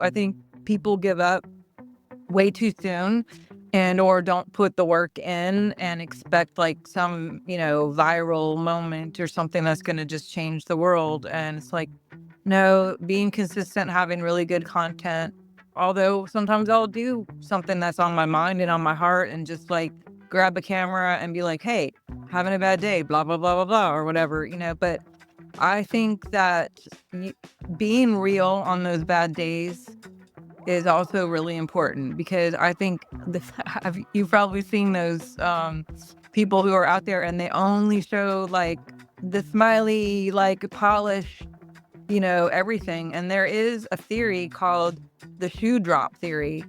I think people give up way too soon or don't put the work in and expect like some, viral moment or something that's going to just change the world. And it's like, no, being consistent, having really good content. Although sometimes I'll do something that's on my mind and on my heart and just like grab a camera and be like, hey, having a bad day, blah, blah, blah, blah, blah, or whatever, but I think that being real on those bad days is also really important, because I think you've probably seen those people who are out there and they only show like the smiley, like polished, everything. And there is a theory called the shoe drop theory,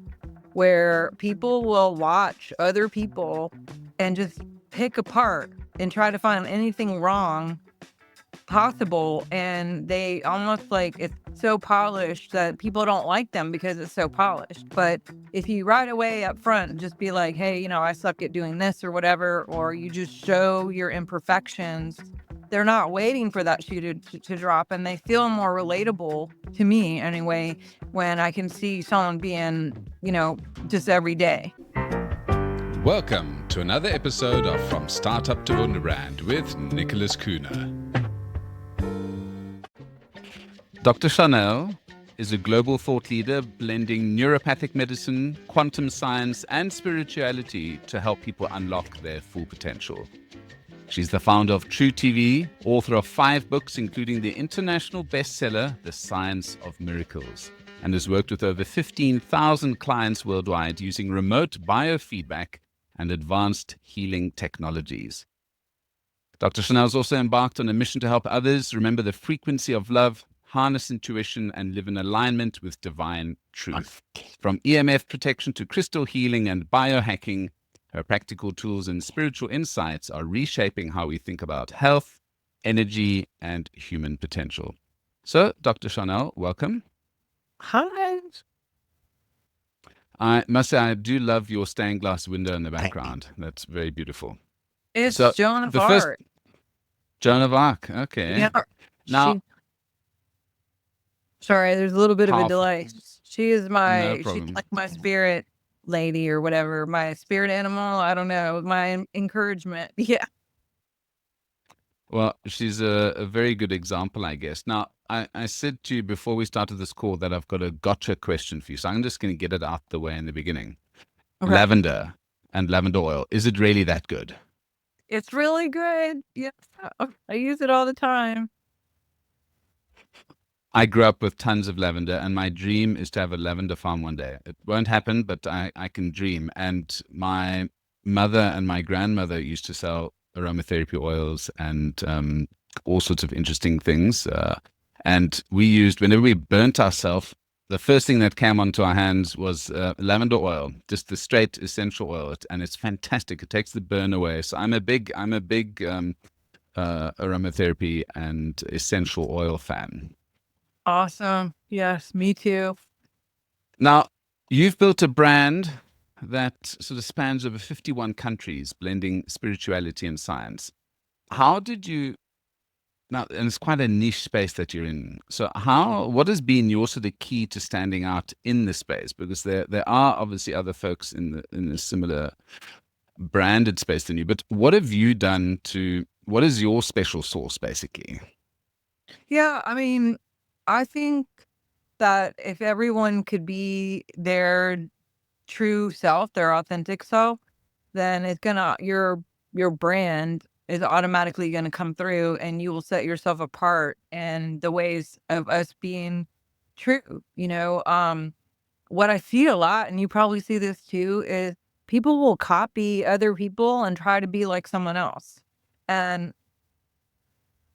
where people will watch other people and just pick apart and try to find anything wrong possible, and they almost like it's so polished that people don't like them because it's so polished. But if you right away up front just be like, hey, I suck at doing this or whatever, or you just show your imperfections, they're not waiting for that shoe to drop, and they feel more relatable to me anyway when I can see someone being, just every day. Welcome to another episode of From Startup to Wunderbrand with Nicholas Kuhner. Dr. Sharnael is a global thought leader blending neuropathic medicine, quantum science, and spirituality to help people unlock their full potential. She's the founder of True TV, author of 5 books, including the international bestseller, The Science of Miracles, and has worked with over 15,000 clients worldwide using remote biofeedback and advanced healing technologies. Dr. Sharnael has also embarked on a mission to help others remember the frequency of love, harness intuition, and live in alignment with divine truth. From EMF protection to crystal healing and biohacking, her practical tools and spiritual insights are reshaping how we think about health, energy, and human potential. So, Dr. Sharnael, welcome. Hi. I must say, I do love your stained glass window in the background. That's very beautiful. It's So, Joan of the first Arc. Joan of Arc. Okay. Yeah. Now, Sorry, there's a little bit of a powerful. delay. She's No she's problem. like my spirit lady or whatever, my spirit animal. I don't know, my encouragement. Yeah. Well, she's a very good example, I guess. Now, I said to you before we started this call that I've got a gotcha question for you. So I'm just going to get it out the way in the beginning. Okay. Lavender and lavender oil, is it really that good? It's really good. Yes. I use it all the time. I grew up with tons of lavender, and my dream is to have a lavender farm one day. It won't happen, but I can dream. And my mother and my grandmother used to sell aromatherapy oils and all sorts of interesting things. And we used, whenever we burnt ourselves, the first thing that came onto our hands was lavender oil, just the straight essential oil, and it's fantastic. It takes the burn away. So I'm a big aromatherapy and essential oil fan. Awesome. Yes, me too. Now, you've built a brand that sort of spans over 51 countries, blending spirituality and science. How did you, now, and it's quite a niche space that you're in. So what has been your sort of key to standing out in this space? Because there are obviously other folks in the similar branded space than you, but what have you done what is your special sauce basically? Yeah, I mean, I think that if everyone could be their true self, their authentic self, then it's gonna your brand is automatically gonna come through, and you will set yourself apart in the ways of us being true. What I see a lot, and you probably see this too, is people will copy other people and try to be like someone else. And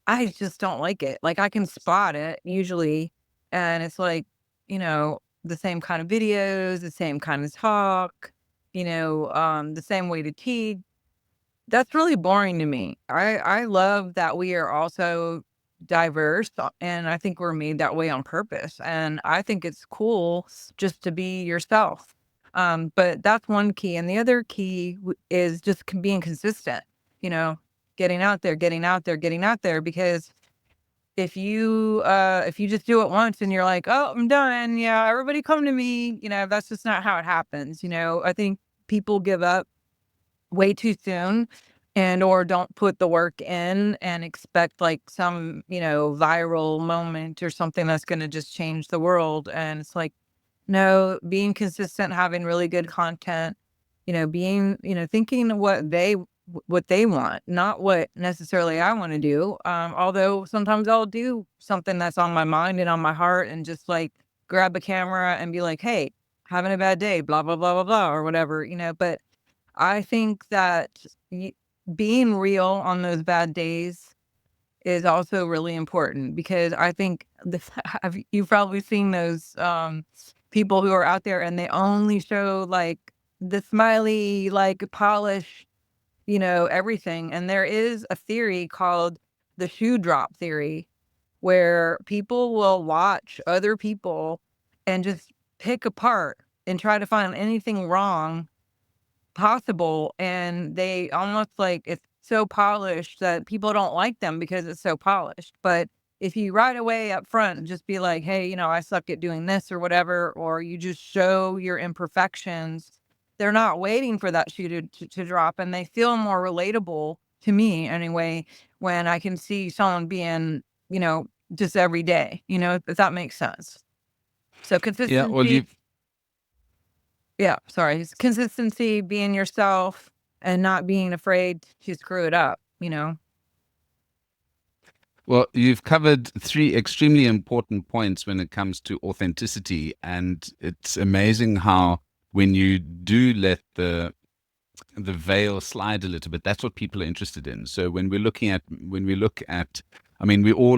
I just don't like it. Like, I can spot it usually, and it's like, the same kind of videos, the same kind of talk, the same way to teach. That's really boring to me. I love that we are also diverse, and I think we're made that way on purpose. And I think it's cool just to be yourself. But that's one key. And the other key is just being consistent, getting out there, getting out there, getting out there, because if you just do it once and you're like, oh, I'm done, yeah, everybody come to me, that's just not how it happens. I think people give up way too soon and or don't put the work in and expect like some, viral moment or something that's going to just change the world. And it's like, no, being consistent, having really good content, being, thinking what they want, not what necessarily I want to do. Although sometimes I'll do something that's on my mind and on my heart and just like grab a camera and be like, hey, having a bad day, blah, blah, blah, blah, blah, or whatever, but I think that being real on those bad days is also really important because I think you've probably seen those people who are out there and they only show like the smiley, like polish, everything. And there is a theory called the shoe drop theory where people will watch other people and just pick apart and try to find anything wrong possible, and they almost like it's so polished that people don't like them because it's so polished. But if you right away up front just be like, hey, I suck at doing this or whatever, or you just show your imperfections, they're not waiting for that shoe to drop, and they feel more relatable to me anyway when I can see someone being, just every day, if that makes sense. So Yeah, well, consistency. you've Yeah, sorry. It's consistency, being yourself, and not being afraid to screw it up. you've covered three extremely important points when it comes to authenticity, and it's amazing how when you do let the veil slide a little bit, that's what people are interested in. So when we look at, I mean, we all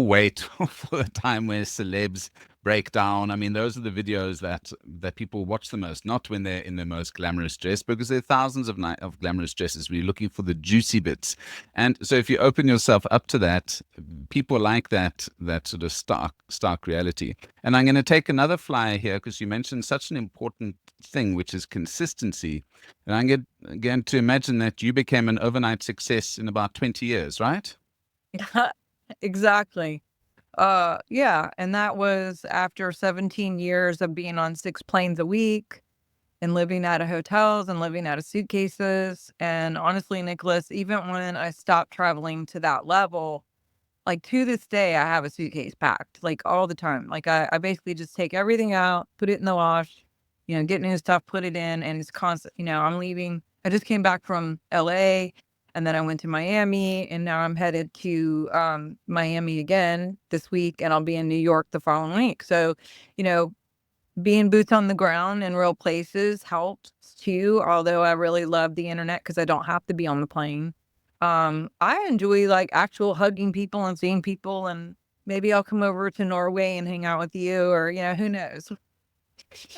wait for a time where celebs break down. I mean, those are the videos that people watch the most, not when they're in their most glamorous dress, because there are thousands of glamorous dresses. We're looking for the juicy bits. And so if you open yourself up to that, people like that sort of stark reality. And I'm going to take another flyer here because you mentioned such an important thing, which is consistency. And going to imagine that you became an overnight success in about 20 years, right? Exactly. Yeah, and that was after 17 years of being on 6 planes a week and living out of hotels and living out of suitcases. And honestly, Nicholas, even when I stopped traveling to that level, like, to this day, I have a suitcase packed, like, all the time. Like, I basically just take everything out, put it in the wash, get new stuff, put it in, and it's constant. I'm leaving. I just came back from LA, and then I went to Miami, and now I'm headed to, Miami again this week, and I'll be in New York the following week. So, you know, being boots on the ground in real places helps too, although I really love the internet because I don't have to be on the plane. I enjoy like actual hugging people and seeing people, and maybe I'll come over to Norway and hang out with you, or who knows.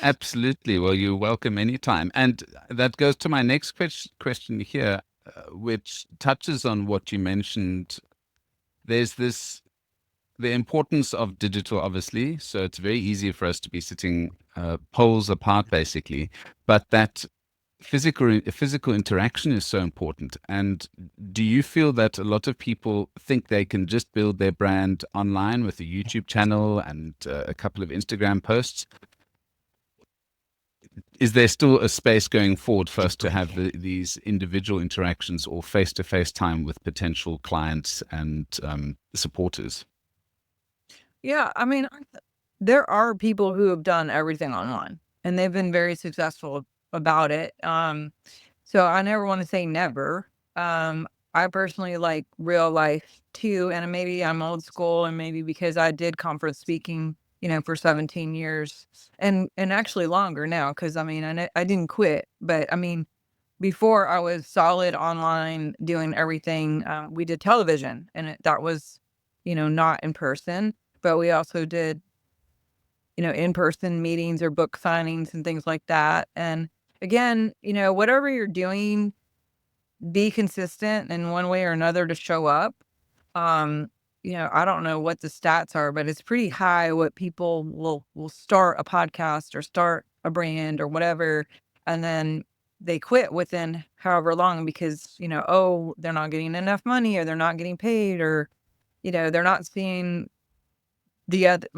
Absolutely. Well, you're welcome anytime. And that goes to my next question here, which touches on what you mentioned. There's the importance of digital, obviously. So it's very easy for us to be sitting poles apart, basically. But that physical interaction is so important. And do you feel that a lot of people think they can just build their brand online with a YouTube channel and a couple of Instagram posts? Is there still a space going forward for us to have these individual interactions or face-to-face time with potential clients and supporters? Yeah, I mean, there are people who have done everything online, and they've been very successful about it. So I never want to say never. I personally like real life too, and maybe I'm old school, and maybe because I did conference speaking, for 17 years, and actually longer now, because I mean, I didn't quit, but I mean, before I was solid online doing everything. We did television, and that was, not in person, but we also did, in-person meetings or book signings and things like that. And again, whatever you're doing, be consistent in one way or another to show up. Um, I don't know what the stats are, but it's pretty high what people will start a podcast or start a brand or whatever, and then they quit within however long because, oh, they're not getting enough money or they're not getting paid or they're not seeing the other,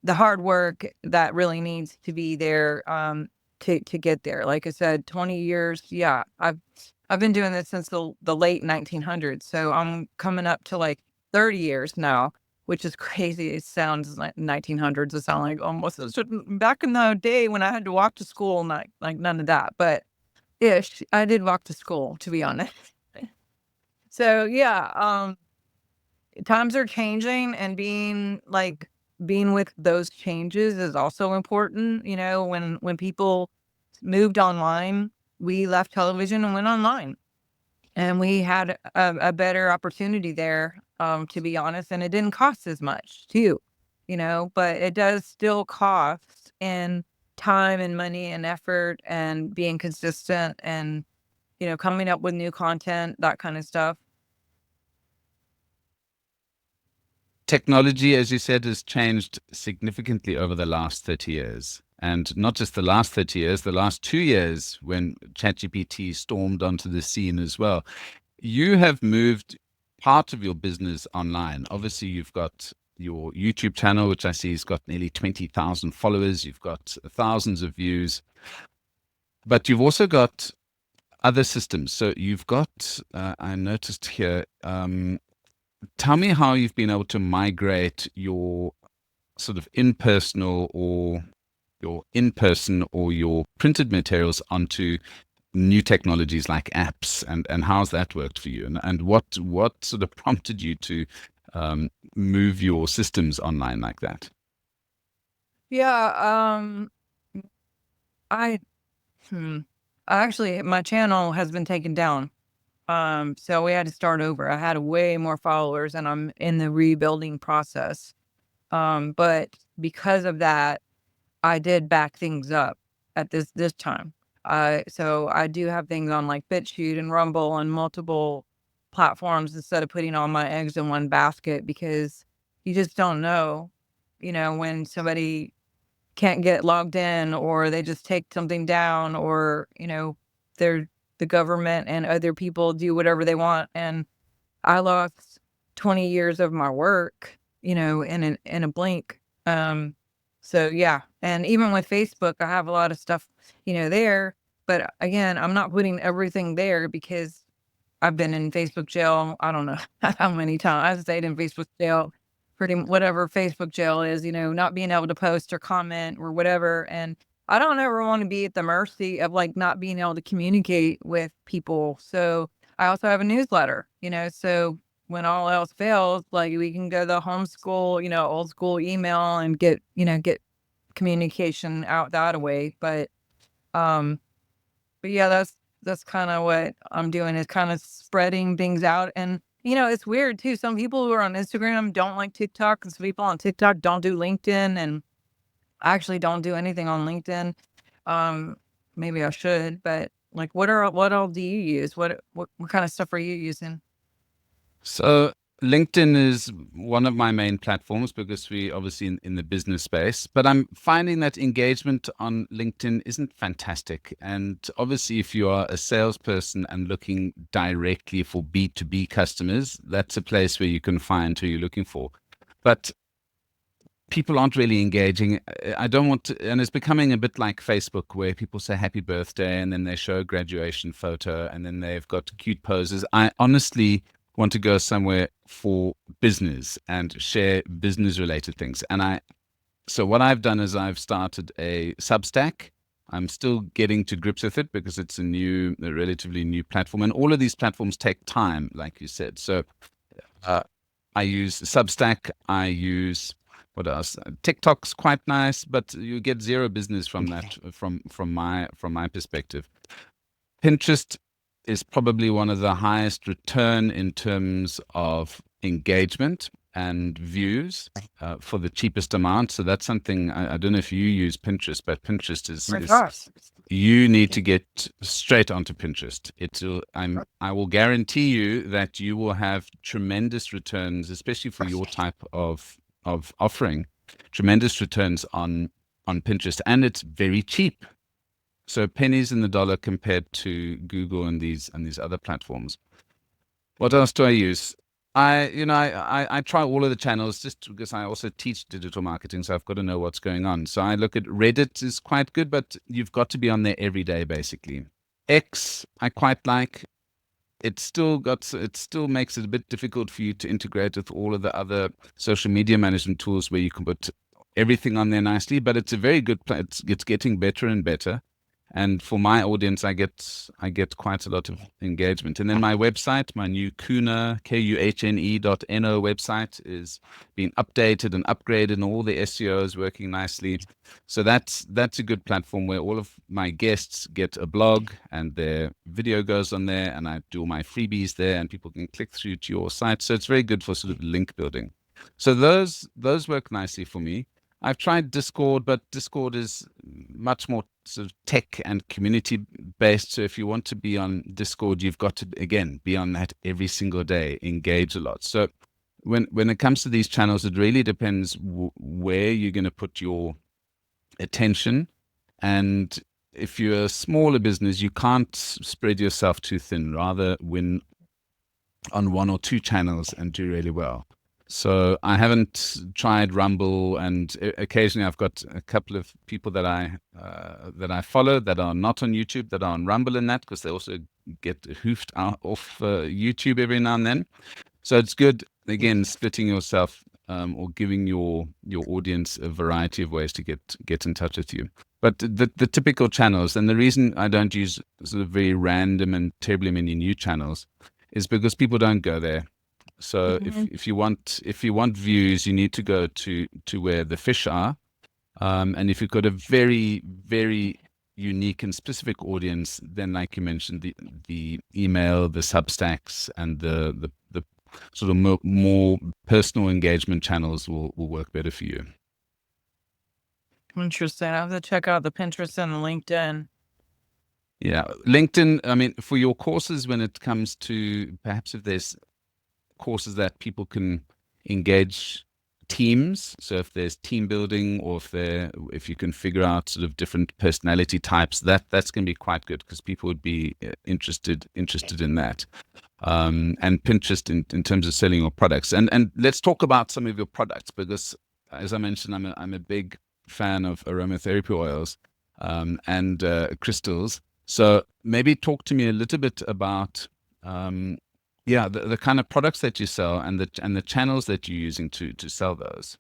the hard work that really needs to be there to get there. Like I said, 20 years. Yeah, I've been doing this since the late 1900s. So I'm coming up to like 30 years now, which is crazy. It sounds like 1900s. It sounds like almost back in the day when I had to walk to school, not like none of that, but ish. I did walk to school, to be honest. So yeah, times are changing, and being with those changes is also important. When people moved online, we left television and went online, and we had a better opportunity there, to be honest, and it didn't cost as much too, but it does still cost in time and money and effort and being consistent and, coming up with new content, that kind of stuff. Technology, as you said, has changed significantly over the last 30 years. And not just the last 30 years, the last 2 years when ChatGPT stormed onto the scene as well. You have moved part of your business online. Obviously, you've got your YouTube channel, which I see has got nearly 20,000 followers. You've got thousands of views, but you've also got other systems. So you've got, I noticed here, tell me how you've been able to migrate your sort of impersonal or your printed materials onto new technologies like apps, and how's that worked for you, and what sort of prompted you to move your systems online like that? Yeah, I hmm, actually, my channel has been taken down. So we had to start over. I had way more followers, and I'm in the rebuilding process. But because of that, I did back things up at this time. So I do have things on like BitChute and Rumble and multiple platforms instead of putting all my eggs in one basket, because you just don't know, when somebody can't get logged in, or they just take something down, or, they're the government and other people do whatever they want. And I lost 20 years of my work, in a blink. So yeah. And even with Facebook, I have a lot of stuff, there. But again, I'm not putting everything there because I've been in Facebook jail. I don't know how many times I've stayed in Facebook jail, whatever Facebook jail is, not being able to post or comment or whatever. And I don't ever want to be at the mercy of like not being able to communicate with people. So I also have a newsletter, so when all else fails, like we can go the homeschool, old school email and get communication out that way. Um, but yeah, that's kinda what I'm doing, is kinda spreading things out. And, it's weird too. Some people who are on Instagram don't like TikTok, and some people on TikTok don't do LinkedIn, and I actually don't do anything on LinkedIn. Um, Maybe I should, but, like, what all do you use? What kinda stuff are you using? So LinkedIn is one of my main platforms because we obviously in the business space, but I'm finding that engagement on LinkedIn isn't fantastic. And obviously, if you are a salesperson and looking directly for B2B customers, that's a place where you can find who you're looking for. But people aren't really engaging. I don't want to, and it's becoming a bit like Facebook, where people say happy birthday and then they show a graduation photo and then they've got cute poses. I honestly want to go somewhere for business and share business related things. So what I've done is I've started a Substack. I'm still getting to grips with it because it's a relatively new platform, and all of these platforms take time, like you said. So uh, I use Substack. I use what else? TikTok's quite nice, but you get zero business from that, from my perspective. Pinterest is probably one of the highest return in terms of engagement and views for the cheapest amount. So that's something I don't know if you use Pinterest, but Pinterest is you need to get straight onto Pinterest. I will guarantee you that you will have tremendous returns, especially for your type of offering, tremendous returns on Pinterest, and it's very cheap. So pennies in the dollar compared to Google and these other platforms. What else do I use? I try all of the channels just because I also teach digital marketing, so I've got to know what's going on. So I look at Reddit is quite good, but you've got to be on there every day, basically. X, I quite like. It still makes it a bit difficult for you to integrate with all of the other social media management tools where you can put everything on there nicely, but it's a very good it's getting better and better. And for my audience, I get quite a lot of engagement. And then my website, my new Kuhne website, is being updated and upgraded, and all the SEO is working nicely. So that's a good platform where all of my guests get a blog and their video goes on there, and I do all my freebies there, and people can click through to your site. So it's very good for sort of link building. So those work nicely for me. I've tried Discord, but Discord is much more sort of tech and community based. So if you want to be on Discord, you've got to, again, be on that every single day, engage a lot. So when it comes to these channels, it really depends where you're going to put your attention. And if you're a smaller business, you can't spread yourself too thin. Rather win on one or two channels and do really well. So I haven't tried Rumble, and occasionally I've got a couple of people that I follow that are not on YouTube that are on Rumble and that, because they also get hoofed out off YouTube every now and then. So it's good, again, splitting yourself or giving your audience a variety of ways to get in touch with you. But the typical channels, and the reason I don't use sort of very random and terribly many new channels is because people don't go there. So Mhm. if you want views, you need to go to where the fish are, and if you've got a very very unique and specific audience, then like you mentioned, the email, the Substacks, and the sort of more personal engagement channels will work better for you. Interesting. I have to check out the Pinterest and the LinkedIn. Yeah, LinkedIn. I mean, for your courses, when it comes to perhaps if there's courses that people can engage teams. So if there's team building, or if you can figure out sort of different personality types, that's going to be quite good because people would be interested in that. And Pinterest in terms of selling your products. And let's talk about some of your products, because as I mentioned, I'm a big fan of aromatherapy oils and crystals. So maybe talk to me a little bit about yeah, the kind of products that you sell and the channels that you're using to sell those.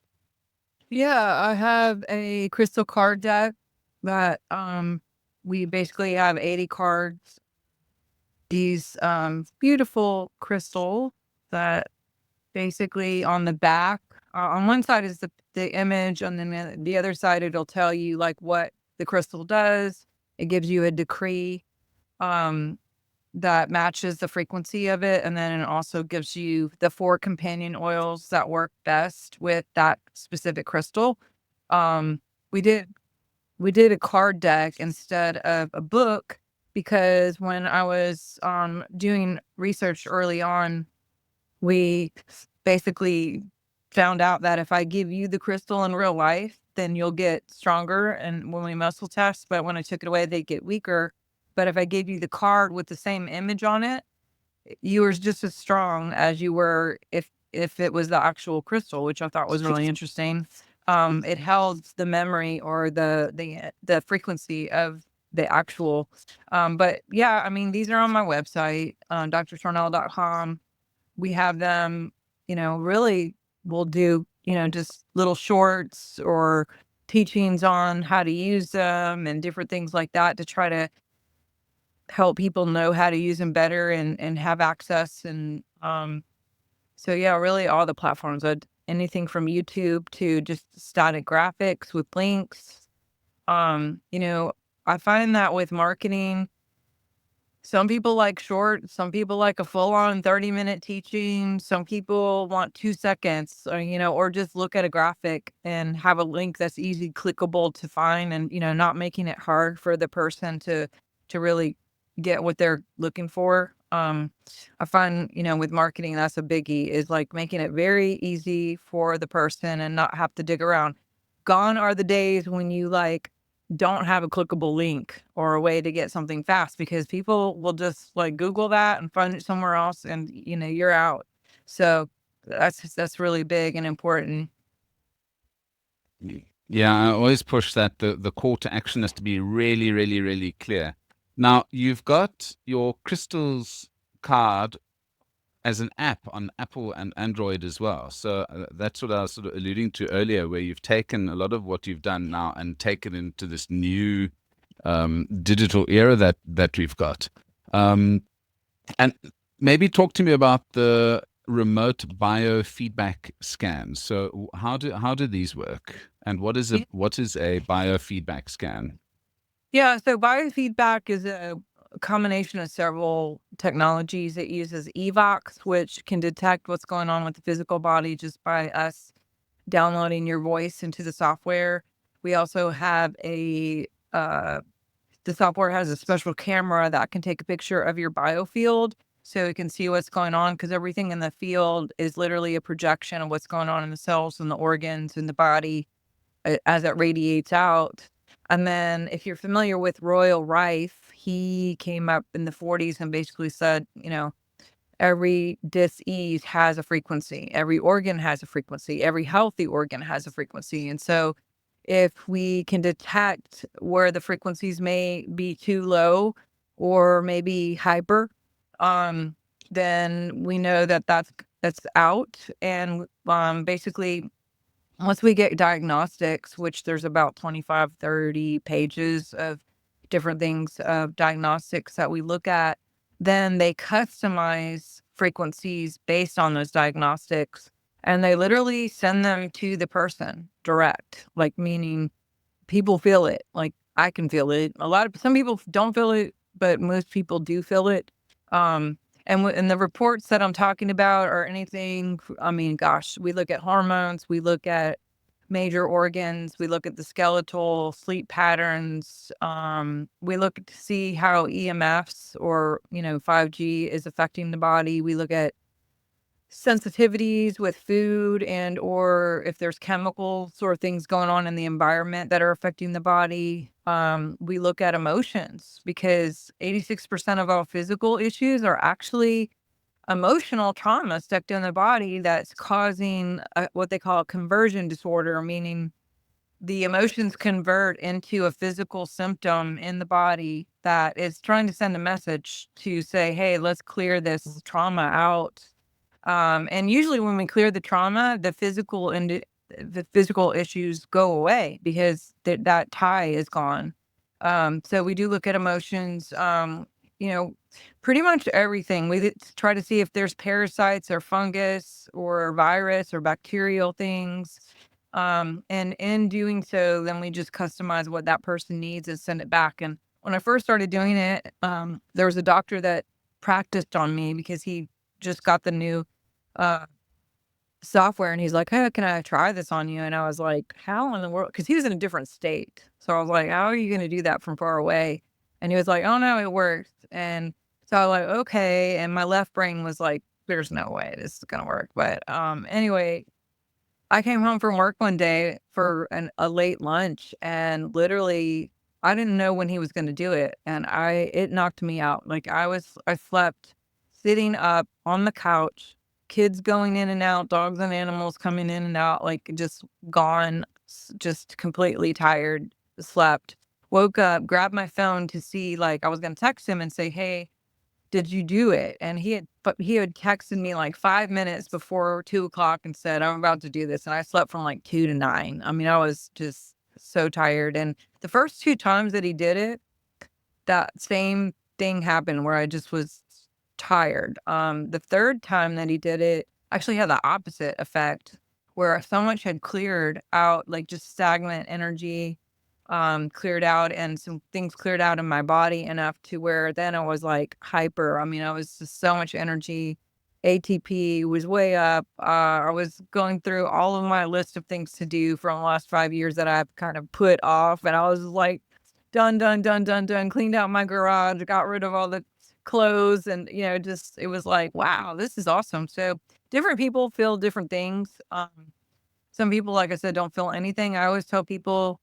Yeah, I have a crystal card deck that we basically have 80 cards. These beautiful crystal that basically on the back, on one side is the image, and then the other side it'll tell you like what the crystal does. It gives you a decree um that matches the frequency of it, and then it also gives you the 4 companion oils that work best with that specific crystal. Um, we did we did a card deck instead of a book because when I was doing research early on, we basically found out that if I give you the crystal in real life, then you'll get stronger, and when we muscle test, but when I took it away, they get weaker. But if I gave you the card with the same image on it, you were just as strong as you were if it was the actual crystal, which I thought was really interesting. It held the memory or the frequency of the actual. But yeah, I mean, these are on my website, drsharnael.com. We have them, really we'll do, just little shorts or teachings on how to use them and different things like that to try to help people know how to use them better and have access. And so yeah, really all the platforms, anything from YouTube to just static graphics with links. You know, I find that with marketing, some people like short, some people like a full-on 30-minute teaching, some people want 2 seconds or, or just look at a graphic and have a link that's easy clickable to find and, not making it hard for the person to really get what they're looking for. I find, with marketing, that's a biggie, is like making it very easy for the person and not have to dig around. Gone are the days when you like don't have a clickable link or a way to get something fast, because people will just like Google that and find it somewhere else, and you're out. So that's really big and important. Yeah, I always push that the call to action has to be really, really, really clear. Now, you've got your crystals card as an app on Apple and Android as well. So that's what I was sort of alluding to earlier, where you've taken a lot of what you've done now and taken into this new digital era that we've got. And maybe talk to me about the remote biofeedback scans. So how do these work? And what is a biofeedback scan? Yeah, so biofeedback is a combination of several technologies. It uses evox, which can detect what's going on with the physical body just by us downloading your voice into the software. We also have the software has a special camera that can take a picture of your biofield so it can see what's going on, because everything in the field is literally a projection of what's going on in the cells and the organs in the body as it radiates out. And then if you're familiar with Royal Rife, he came up in the 40s and basically said, every dis-ease has a frequency, every organ has a frequency, every healthy organ has a frequency. And so if we can detect where the frequencies may be too low or maybe hyper, um, then we know that that's out. And basically, once we get diagnostics, which there's about 25, 30 pages of different things of diagnostics that we look at, then they customize frequencies based on those diagnostics, and they literally send them to the person direct, like meaning people feel it. Like I can feel it. Some people don't feel it, but most people do feel it. Um, and the reports that I'm talking about are anything. I mean, gosh, we look at hormones, we look at major organs, we look at the skeletal sleep patterns. We look to see how EMFs or 5G is affecting the body. We look at sensitivities with food and or if there's chemicals or things going on in the environment that are affecting the body. We look at emotions because 86% of all physical issues are actually emotional trauma stuck in the body that's causing what they call a conversion disorder, meaning the emotions convert into a physical symptom in the body that is trying to send a message to say, hey, let's clear this trauma out. And usually when we clear the trauma, the physical issues go away because that tie is gone. So we do look at emotions, you know, pretty much everything. Try to see if there's parasites or fungus or virus or bacterial things. And in doing so, then we just customize what that person needs and send it back. And when I first started doing it, there was a doctor that practiced on me because he just got the new uh, software, and he's like, "Hey, can I try this on you?" And I was like, "How in the world?" Because he was in a different state. So I was like, "How are you going to do that from far away?" And he was like, "Oh no, it works." And so I was like, "Okay." And my left brain was like, "There's no way this is going to work." But anyway, I came home from work one day for a late lunch, and literally, I didn't know when he was gonna do it, and it knocked me out. Like, I slept sitting up on the couch, kids going in and out, dogs and animals coming in and out, like, just gone, just completely tired, slept, woke up, grabbed my phone to see, like I was gonna text him and say, "Hey, did you do it?" And he had texted me like 5 minutes before 2 o'clock and said, "I'm about to do this." And I slept from like 2 to 9. I mean, I was just so tired. And the first 2 times that he did it, that same thing happened where I just was tired. The third time that he did it actually had the opposite effect where so much had cleared out, like just stagnant energy, cleared out and some things cleared out in my body enough to where then I was like hyper. I mean, I was just so much energy. ATP was way up. I was going through all of my list of things to do from the last 5 years that I've kind of put off. And I was like, done, done, done, done, done, cleaned out my garage, got rid of all the clothes. And, just it was like, wow, this is awesome. So different people feel different things. Some people, like I said, don't feel anything. I always tell people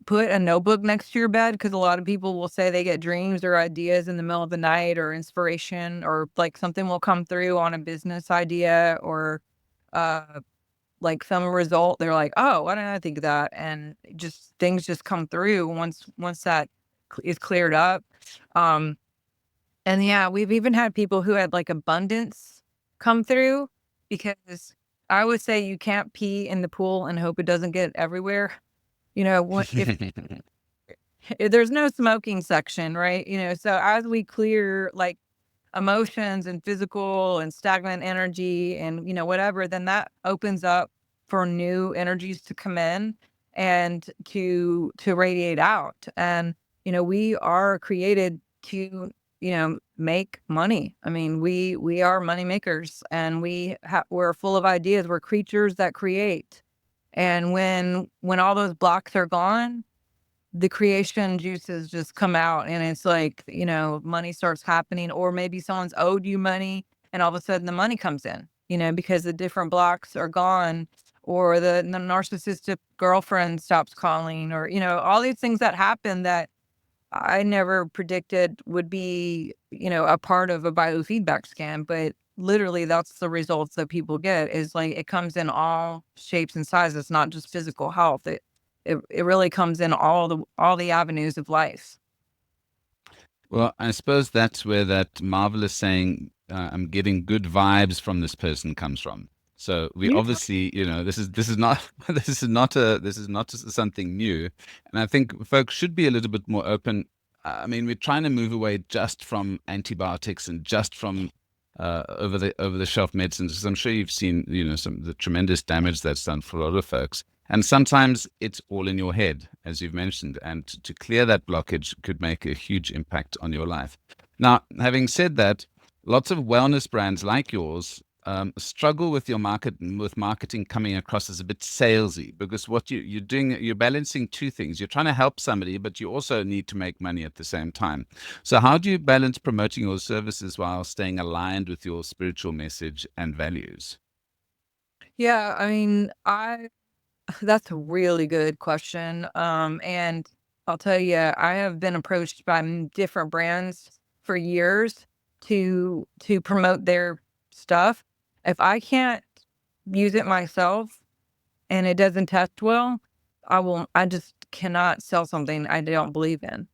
put a notebook next to your bed, because a lot of people will say they get dreams or ideas in the middle of the night, or inspiration, or like something will come through on a business idea, or uh like some result. They're like, oh, why didn't I think of that? And just things just come through once that is cleared up. um and yeah, we've even had people who had like abundance come through, because I would say you can't pee in the pool and hope it doesn't get everywhere. What if there's no smoking section, right? So as we clear like emotions and physical and stagnant energy and whatever, then that opens up for new energies to come in and to radiate out. And we are created to make money. I mean, we are money makers, and we're full of ideas. We're creatures that create. And when all those blocks are gone, the creation juices just come out, and it's like, money starts happening. Or maybe someone's owed you money, and all of a sudden the money comes in, because the different blocks are gone. Or the narcissistic girlfriend stops calling, or, all these things that happen that I never predicted would be, a part of a biofeedback scan. But literally that's the results that people get, is like it comes in all shapes and sizes, not just physical health. It really comes in all the avenues of life. Well, I suppose that's where that marvelous saying, "I'm getting good vibes from this person," comes from. So we Yeah. obviously, this is not this is not something new, and I think folks should be a little bit more open. I mean, we're trying to move away just from antibiotics and just from over the shelf medicines. 'Cause I'm sure you've seen, some the tremendous damage that's done for a lot of folks. And sometimes it's all in your head, as you've mentioned, and to clear that blockage could make a huge impact on your life. Now, having said that, lots of wellness brands like yours struggle with with marketing coming across as a bit salesy, because what you're doing, you're balancing two things. You're trying to help somebody, but you also need to make money at the same time. So, how do you balance promoting your services while staying aligned with your spiritual message and values? Yeah, I mean, I that's a really good question. And I'll tell you, I have been approached by different brands for years to promote their stuff. If I can't use it myself and it doesn't test well, I just cannot sell something I don't believe in.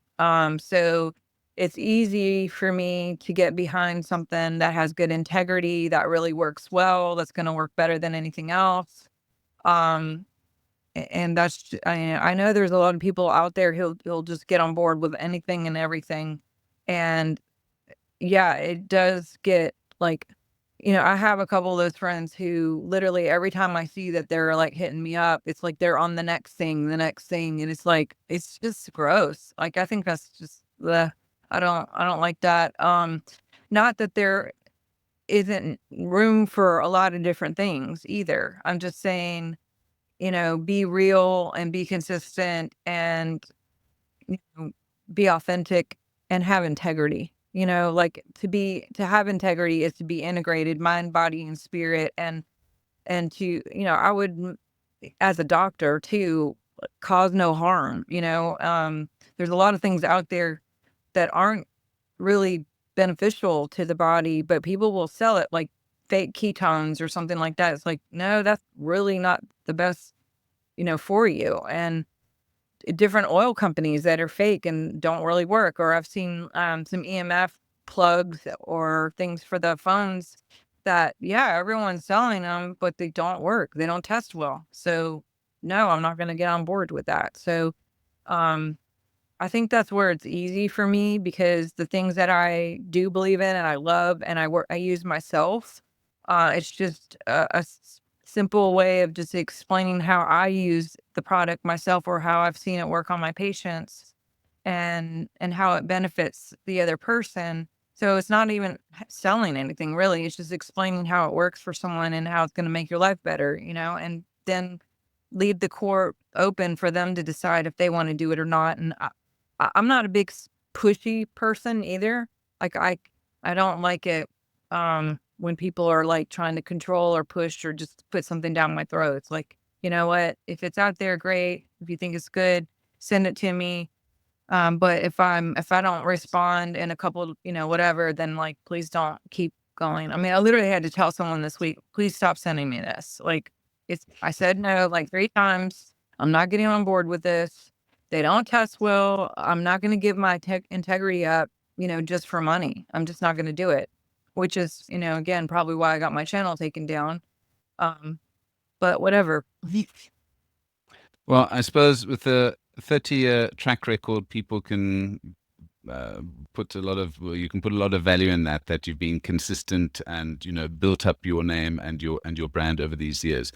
So it's easy for me to get behind something that has good integrity, that really works well, that's going to work better than anything else. Um, and I know there's a lot of people out there who'll just get on board with anything and everything. And yeah, it does get like, I have a couple of those friends who literally every time I see that they're like hitting me up, it's like they're on the next thing. And it's like, it's just gross. Like, I think that's just the, I don't like that. Not that there isn't room for a lot of different things either. I'm just saying, be real and be consistent, and you know, be authentic and have integrity. Like to have integrity is to be integrated, mind, body, and spirit. And to, I would, as a doctor too, cause no harm. There's a lot of things out there that aren't really beneficial to the body, but people will sell it like fake ketones or something like that. It's like, no, that's really not the best, for you. And different oil companies that are fake and don't really work. Or I've seen some EMF plugs or things for the phones that, yeah, everyone's selling them, but they don't work. They don't test well. So, no, I'm not going to get on board with that. So, um, I think that's where it's easy for me, because the things that I do believe in and I love and I use myself, it's just a simple way of just explaining how I use the product myself, or how I've seen it work on my patients, and how it benefits the other person. So it's not even selling anything really. It's just explaining how it works for someone and how it's going to make your life better, and then leave the core open for them to decide if they want to do it or not. And I'm not a big pushy person either. Like I don't like it when people are like trying to control or push or just put something down my throat. It's like, you know what? If it's out there, great. If you think it's good, send it to me. But if I don't respond in a couple, whatever, then like, please don't keep going. I mean, I literally had to tell someone this week, please stop sending me this. Like, I said no like 3 times. I'm not getting on board with this. They don't test well. I'm not going to give my integrity up, just for money. I'm just not going to do it, which is, again, probably why I got my channel taken down. But whatever. Well, I suppose with a 30-year track record, people can you can put a lot of value in that you've been consistent and built up your name and your brand over these years.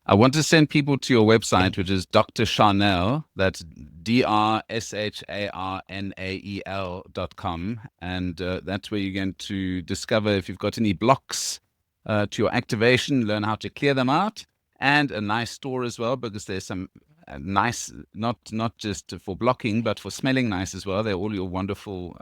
I want to send people to your website, which is Dr. Sharnael. That's DrSharnael.com, and that's where you're going to discover if you've got any blocks to your activation, learn how to clear them out, and a nice store as well, because there's some nice, not just for blocking, but for smelling nice as well. They're all your wonderful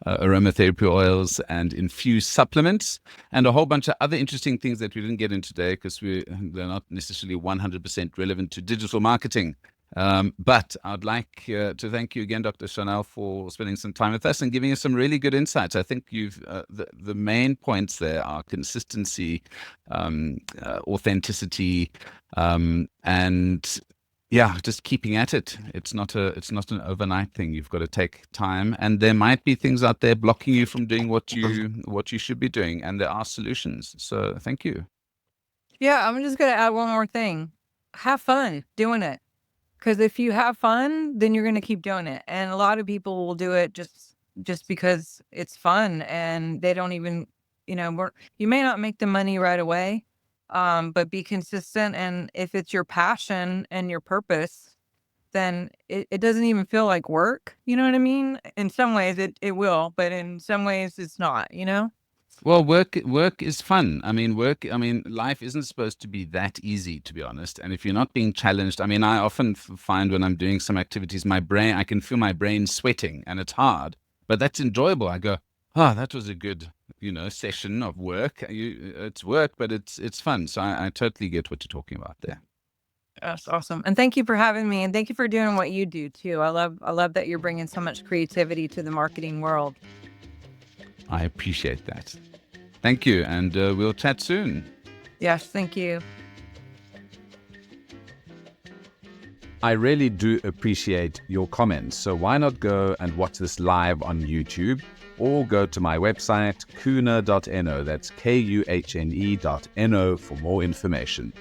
aromatherapy oils and infused supplements, and a whole bunch of other interesting things that we didn't get in today because they're not necessarily 100% relevant to digital marketing. But I'd like to thank you again, Dr. Sharnael, for spending some time with us and giving us some really good insights. I think you've the main points there are consistency, authenticity, and yeah, just keeping at it. It's not an overnight thing. You've got to take time, and there might be things out there blocking you from doing what you should be doing, and there are solutions. So thank you. Yeah, I'm just gonna add one more thing. Have fun doing it. Because if you have fun, then you're gonna keep doing it. And a lot of people will do it just because it's fun, and they don't even, you may not make the money right away, but be consistent. And if it's your passion and your purpose, then it doesn't even feel like work. You know what I mean? In some ways it will, but in some ways it's not, Well, work is fun. I mean, life isn't supposed to be that easy, to be honest. And if you're not being challenged, I mean, I often find when I'm doing some activities, I can feel my brain sweating, and it's hard, but that's enjoyable. I go, oh, that was a good, session of work. It's work, but it's fun. So I totally get what you're talking about there. That's awesome. And thank you for having me, and thank you for doing what you do too. I love that you're bringing so much creativity to the marketing world. I appreciate that. Thank you, and we'll chat soon. Yes, thank you. I really do appreciate your comments. So why not go and watch this live on YouTube, or go to my website, kuhne.no. That's KUHNE.no for more information.